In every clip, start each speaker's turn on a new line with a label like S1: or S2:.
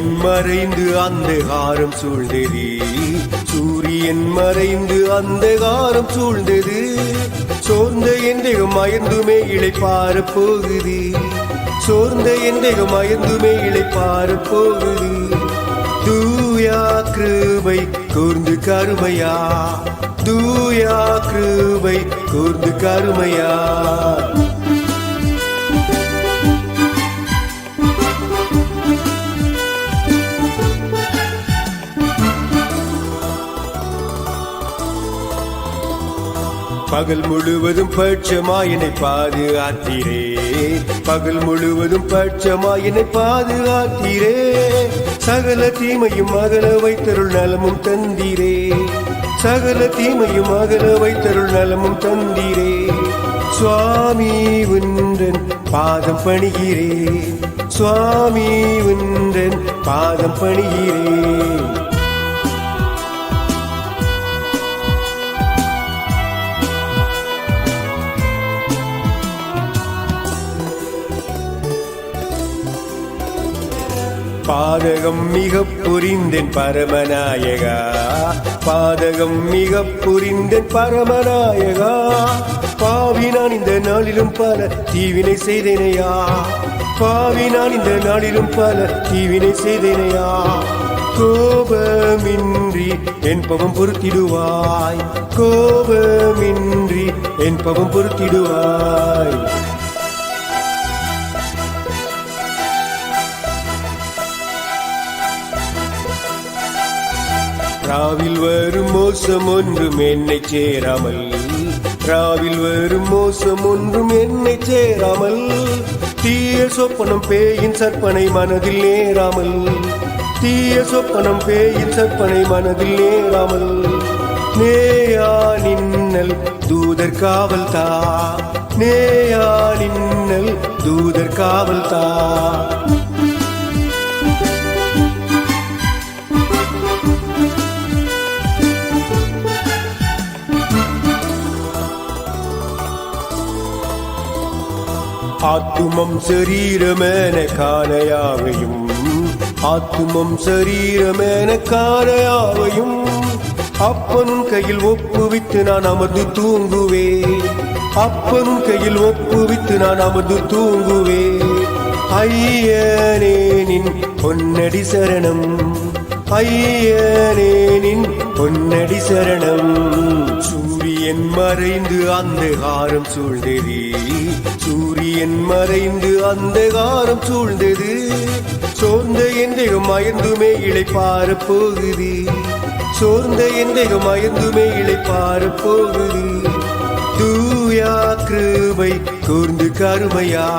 S1: சூரியன் மறைந்து அந்தகாரம் சூழ்ந்தது. சூரியன் மறைந்து அந்தகாரம் சூழ்ந்தது. சோர்ந்த என் தேகம் அயர்ந்துமே இளைப்பாற போகுது. சோர்ந்த என் தேகம் அயர்ந்துமே இளைப்பாற போகுது. தூயா கிருபை கூர்ந்து கருமையா, தூயா கிருபை கூர்ந்து கருமையா. பகல் முழுவதும் பட்சமாயினை பாதுகாத்தீரே, பகல் முழுவதும் பட்சமாயினை பாதுகாத்தீரே. சகல தீமையும் அகல வைத்தருள் நலமும் தந்தீரே, சகல தீமையும் அகல வைத்தருள் நலமும் தந்தீரே. சுவாமி உன்றன் பாதம் பணிகிறே, சுவாமி உன்றன் பாதம் பணிகிறே. பாதகம் மிக புரிந்தேன் பரமநாயகா, பாதகம் மிக புரிந்தேன் பரமநாயகா. பாவி நான் இந்த நாளிலும் பல தீவினை செய்தேனையா, பாவி நான் இந்த நாளிலும் பல தீவினை செய்தேனையா. கோபமின்றி என் பவம் பொறுத்திடுவாய், கோபமின்றி என் பவம் பொறுத்திடுவாய். ராவில் வரும் மோசம் ஒன்றும் என்னை சேராமல், ராவில் வரும் மோசம் ஒன்றும் என்னை சேராமல். தீய சொப்பனம் பேயின் சற்பனை மனதில் நேராமல், தீய சொப்பனம் பேயின் சற்பனை மனதில் நேராமல். நேயா நின்னல் தூதர் காவல் தா, நேயா நின்னல் தூதர் காவல் தா. ஆத்துமம் சரீரமென காலையாவையும், ஆத்துமம் சரீரமென காலையாவையும். அப்பனும் கையில் ஒப்புவித்து நான் அமர்ந்து தூங்குவே, அப்பனும் கையில் ஒப்புவித்து நான் அமர்ந்து தூங்குவே. ஐயனேனின் பொன்னடி சரணம், ஐயனேனின் பொன்னடி சரணம். சூரியன் மறைந்து அந்தகாரம் சூழ்ந்தது, சூரியன் மறைந்து அந்தகாரம் சூழ்ந்தது. சோர்ந்த என் தேகம் அயர்ந்துமே இளைப்பாற போகுது, சோர்ந்த என் தேகம் அயர்ந்துமே இளைப்பாற போகுது. தூயா கிருபை கூர்ந்து கருமையா,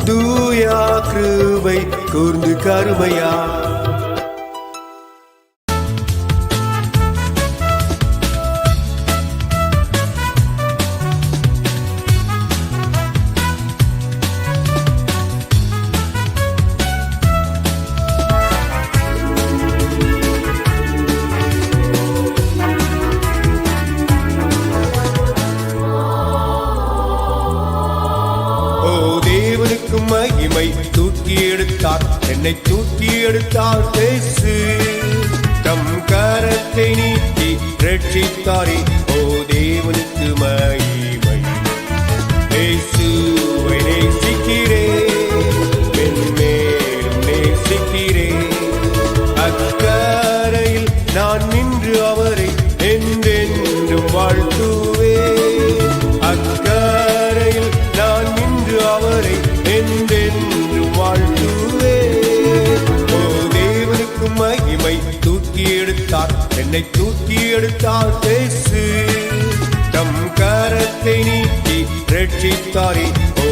S1: தூயா கிருபை கூர்ந்து கருமையா. மகிமை தூக்கி எடுத்தார், என்னை தூக்கி எடுத்தார் பேசு. தம் கரத்தை நீட்டி ரட்சித்தாரே, ஓ தேவனுக்கு மகிமை. இயேசுவை நேசிக்கிறேன், மென்மேலும் நேசிக்கிறேன். அக்கரையில் நான் நின்று அவரை என்றென்றும் வாழ்த்துவேன். அக்கரையில் நான் நின்று அவரை என்றென்றும் வாழ்த்துவேன். ஓ தேவனுக்கு மகிமை தூக்கி எடுத்தார், என்னை தூக்கி எடுத்தார் பேசு. தம் கரத்தை நீட்டி ரட்சித்தாரே, ஓ